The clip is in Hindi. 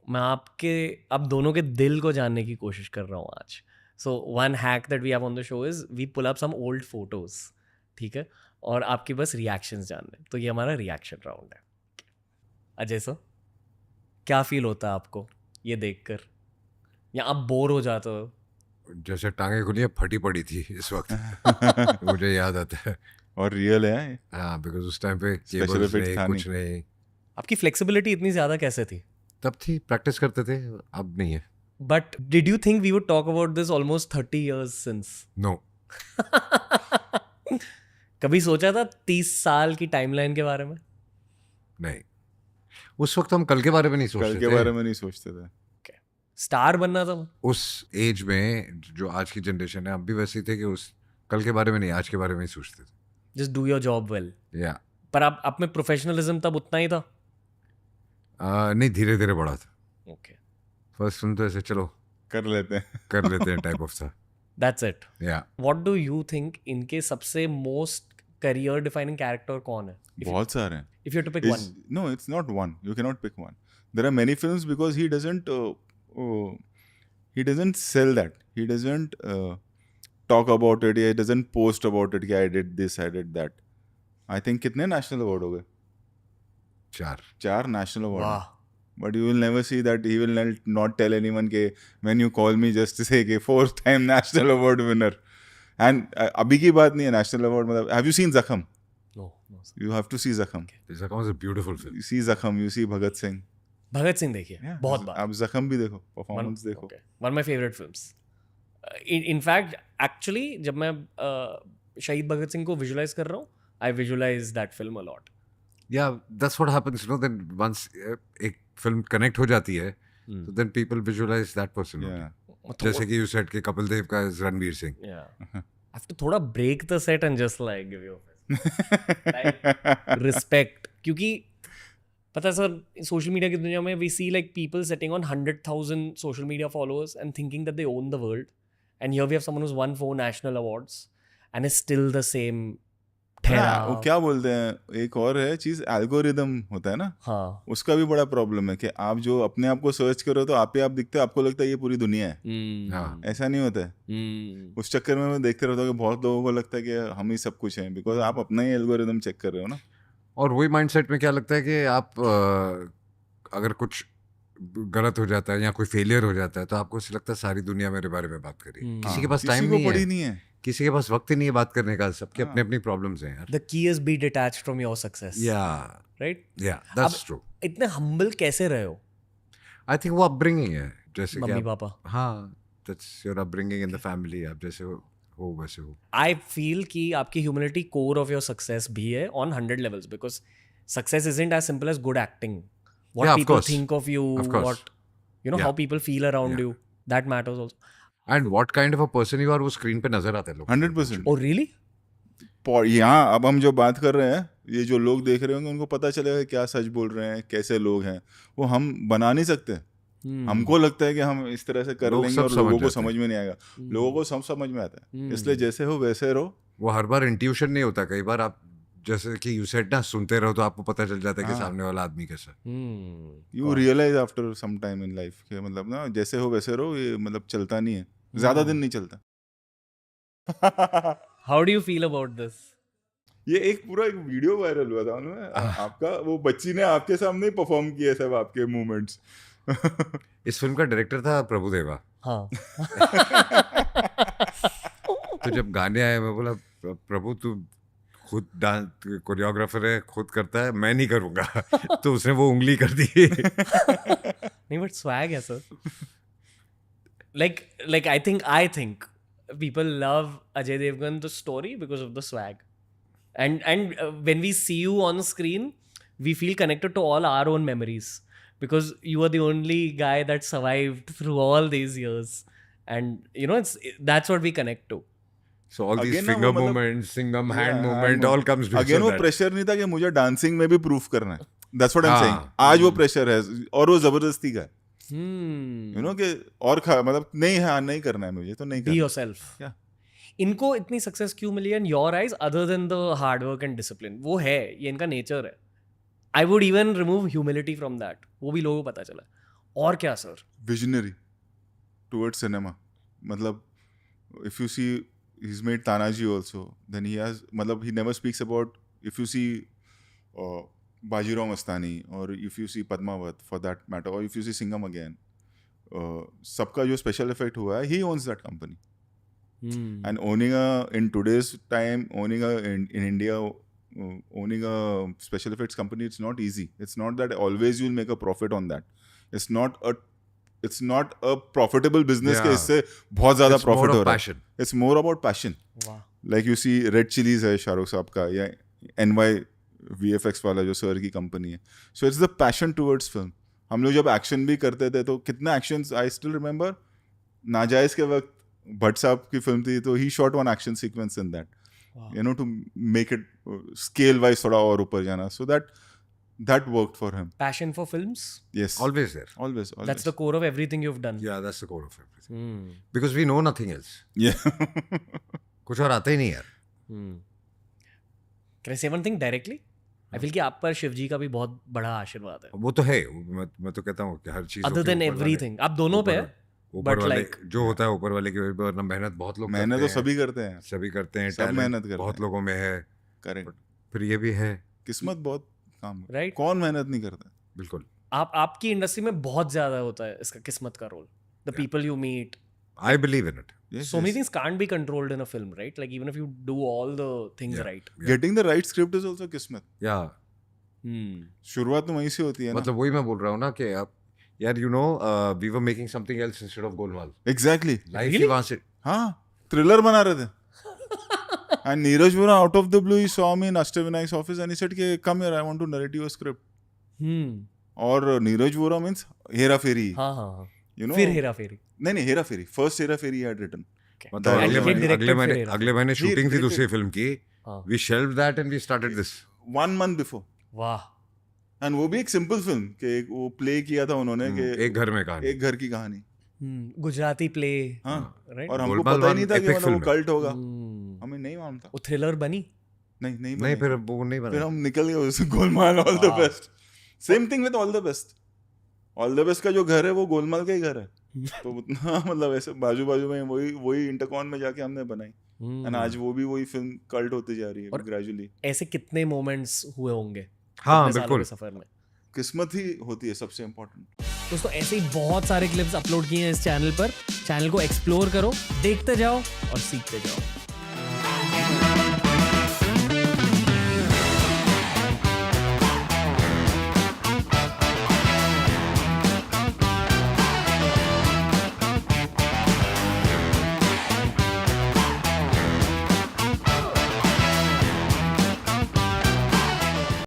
मैं आप दोनों के दिल को जानने की कोशिश कर रहा हूँ आज. So one hack that we have on the show is we pull up some old photos, ठीक है, और आपके बस रिएक्शंस जानने. तो ये हमारा रिएक्शन राउंड है. अजय सर, क्या फील होता है आपको ये देखकर, या आप बोर हो जाते हो? जैसे टांगे खुली फटी पड़ी थी इस वक्त मुझे याद आता है. और रियल है. हाँ, बिकॉज उस टाइम पे Special केबल्स effects नहीं, था कुछ नहीं. आपकी फ्लेक्सिबिलिटी इतनी ज़्यादा कैसे थी? तब थी, प्रैक्टिस करते थे, अब नहीं है. But did you think we would talk about this almost 30 years since? No. कभी सोचा था 30 साल की टाइमलाइन के बारे में? नहीं, उस वक्त हम कल के बारे में नहीं सोचते कल थे. के बारे में नहीं सोचते थे. स्टार बनना था. उस एज में जो आज की जनरेशन है, अब भी वैसे थे कि उस कल के बारे में नहीं, आज के बारे में ही सोचते थे. Just do your job well. या पर आप में प्रोफेशनलिज्म तब उतना ही था? नहीं, धीरे धीरे बढ़ा था. Okay. फर्स्ट सुन तो ऐसे चलो कर लेते हैं टाइप ऑफ था. That's it. या What do you think इनके सबसे most career defining character कौन है? बहुत सारे हैं. If you had to pick one. No, it's not one. You cannot pick one. There are many films because he doesn't sell that. He doesn't talk about it. He doesn't post about it. I did this, I did that. I think कितने national award हो गए? 4 national award. वाह. But you will never see that. He will not tell anyone के when you call me just to say कि 4th time national award winner. And अभी की बात नहीं है national award मतलब. Have you seen Zakham? No. Sir. You have to see Zakham. Zakham was a beautiful film. You see Zakham. You see Bhagat Singh. Bhagat Singh देखिए. Yeah, बहुत बार. आप Zakham भी देखो. Performance देखो. Okay. One of my favorite films. In fact, actually, जब मैं शहीद भगत सिंह को visualize कर रहा हूँ, I visualize that film a lot. Yeah, that's what happens, you know. Then once एक film connect हो जाती है, so then people visualize that person. Yeah. जैसे कि you said कि कपिल देव का is Ranveer Singh. Yeah. I have to थोड़ा break the set and just like give you like respect. क्योंकि पता है सर, सोशल मीडिया की दुनिया में we see like people setting on 100,000 social media followers and thinking that they own the world. And here we have someone who's won 4 national awards and is still the same. वो क्या बोलते हैं, एक और है चीज, एल्गोरिदम होता है ना. हाँ. उसका भी बड़ा प्रॉब्लम है कि आप जो अपने आप को सर्च करो तो आप ही आप दिखते हो, आपको लगता है ये पूरी दुनिया है. हाँ. ऐसा नहीं होता है. उस चक्कर में मैं देखते रहता हूँ कि बहुत लोगों को लगता है कि हम ही सब कुछ हैं, बिकॉज आप अपना ही एल्गोरिदम चेक कर रहे हो ना. और वही माइंडसेट में क्या लगता है कि आप अगर कुछ गलत हो जाता है या कोई फेलियर हो जाता है तो आपको ऐसा लगता है सारी दुनिया मेरे बारे में बात कर रही है. किसी के पास टाइम नहीं है, किसी के पास वक्त ही नहीं है बात करने का. सबके अपने अपनी प्रॉब्लम्स हैं यार. The key is be detached from your success. Yeah. Right? Yeah, that's true. इतने humble कैसे रहे हो? I think वो अपब्रिंगिंग है. जैसे कि मम्मी पापा. हाँ, that's your upbringing in the family. आप जैसे हो वैसे हो. I feel कि आपकी humility core of your success भी है on 100 levels, because success isn't as simple as good acting. What Yeah, of people course. think of you, Of course. what how Yeah. people feel around you, that matters also. And what kind of a person you are वो स्क्रीन पे नजर आता है लोग. 100%. Oh really? यहाँ अब हम जो बात कर रहे हैं, ये जो लोग देख रहे होंगे उनको पता चलेगा क्या सच बोल रहे हैं, कैसे लोग हैं. वो हम बना नहीं सकते. हमको लगता है कि हम इस तरह से कर लेंगे और लोगों को समझ में नहीं आएगा. लोगों को सब समझ में आता है. इसलिए जैसे हो वैसे रहो. वो हर बार इंट्यूशन नहीं होता. कई बार आप जैसे कि यू सेड ना, सुनते रहो तो आपको पता चल जाता है कि सामने वाला आदमी कैसा. You realise after some time in life कि मतलब ना, जैसे हो वैसे रहो. ये मतलब चलता नहीं है, ज्यादा दिन नहीं चलता. How do you feel about this? ये एक पूरा एक वीडियो वायरल हुआ था उनमें आपका, वो बच्ची ने आपके सामने परफॉर्म किया सब आपके मूवमेंट्स. इस फिल्म का डायरेक्टर था प्रभुदेवा. हाँ. तो जब गाने आए मैं बोला प्रभु तू खुद डांस कोरियोग्राफर है, खुद करता है, मैं नहीं करूँगा. तो उसने वो उंगली कर दी. नहीं, बट स्वैग है sir. Like I think people love Ajay Devgan the story because of the swag. And when we see you on screen, we feel connected to all our own memories because you are the only guy that survived through all these years. And that's what we connect to. So all these finger movements, singham hand movement, all comes with again. वो प्रेशर नहीं था कि मुझे डांसिंग में भी प्रूफ करना है. That's what I'm saying. आज वो प्रेशर है और वो जबरदस्ती का है. कि और मतलब नहीं करना है मुझे, तो नहीं करना. Be yourself. Yeah. इनको इतनी सक्सेस क्यों मिली in your eyes other than the hard work and discipline? वो है, ये इनका नेचर है. I would even remove humility from that. वो भी लोगों को पता चला. और क्या सर? Visionary towards cinema. मतलब if you see he's made Tanaji also, then he has, मतलब he never speaks about, if you see Bajirao Mastani, or if you see Padmavat for that matter, or if you see Singham again, सबका जो special effect हुआ है, he owns that company. And owning in today's time, owning in India, owning a special effects company, it's not easy. It's not that always you'll make a profit on that. It's not a profitable business के इससे बहुत ज़्यादा profit हो रहा है. It's more about passion. Wow. Like you see Red Chillies है शाहरुख साहब का, या NY VFX वाला जो सर की कंपनी है. So it's the passion towards film. हम लोग जब एक्शन भी करते थे तो कितना एक्शंस, आई स्टिल रिमेंबर नाजायज के वक्त भट्ट साहब की फिल्म थी, तो ही shot one action sequence in that, you know, to make it scale wise थोड़ा और ऊपर जाना. सो that worked for him. Passion for films? Yes. Always there. Always. That's the core of everything you've done. Yeah, that's the core of everything. Because we know nothing else. Yeah. कुछ और आता ही नहीं यार. Can I say one thing directly? I feel कि आप पर शिव जी का भी बहुत बड़ा आशीर्वाद है. वो तो है, मैं तो कहता हूँ कि हर चीज Other than everything, आप दोनों पे है. ऊपर वाले जो होता है ऊपर वाले की वरना मेहनत बहुत लोग मेहनत तो सभी करते हैं. सभी करते हैं. सब मेहनत करते हैं. बहुत लोगों में है. करेक्ट. फिर ये भी है किस्मत बहुत काम. राइट. कौन मेहनत नहीं करता? बिल्कुल. आपकी इंडस्ट्री में बहुत ज्यादा होता है इसका किस्मत का role. The people you meet. I believe in it. Yes, so many things can't be controlled in a film, right? Like even if you do all the things right. Getting the right script is also किस्मत. Yeah. शुरुआत तो वहीं से होती है ना. मतलब वही मैं बोल रहा हूँ ना कि आप यार you know we were making something else instead of Golmaal. Exactly. Life ही वहाँ से. हाँ, thriller बना रहे थे. And Neeraj Vora out of the blue he saw me in Ashtavinayk's office and he said कि come here, I want to narrate you a script. और Neeraj Vora means हेरा फेरी. हाँ. You know. फिर हेरा फेरी. नहीं हेरा फेरी. First Hera Pheri he had written. मतलब अगले महीने शूटिंग थी दूसरी फिल्म की. We shelved that and we started this. 1 month before. वाह. एंड वो भी एक सिंपल फिल्म कि वो प्ले किया था उन्होंने कि एक घर में कहानी, एक घर की कहानी. गुजराती प्ले. हाँ. राइट. और हमको पता ही नहीं था कि मतलब वो कल्ट होगा. हमें नहीं मालूम था. वो थ्रिलर बनी? नहीं फिर वो नहीं बना. फिर हम निकल गए उससे. Golmaal all the best. Same thing with all the best. All the best का जो घर है वो गोलमाल का ही घर है. तो उतना मतलब ऐसे बाजू में वही इंटरकॉन में जाके हमने बनाई. एंड आज वो भी वही फिल्म कल्ट होती जा रही है ग्रेजुअली. ऐसे कितने मोमेंट्स हुए होंगे? हाँ बिल्कुल. सफर में किस्मत ही होती है सबसे इम्पोर्टेंट. दोस्तों ऐसे ही बहुत सारे क्लिप्स अपलोड किए हैं इस चैनल पर. चैनल को एक्सप्लोर करो, देखते जाओ और सीखते जाओ.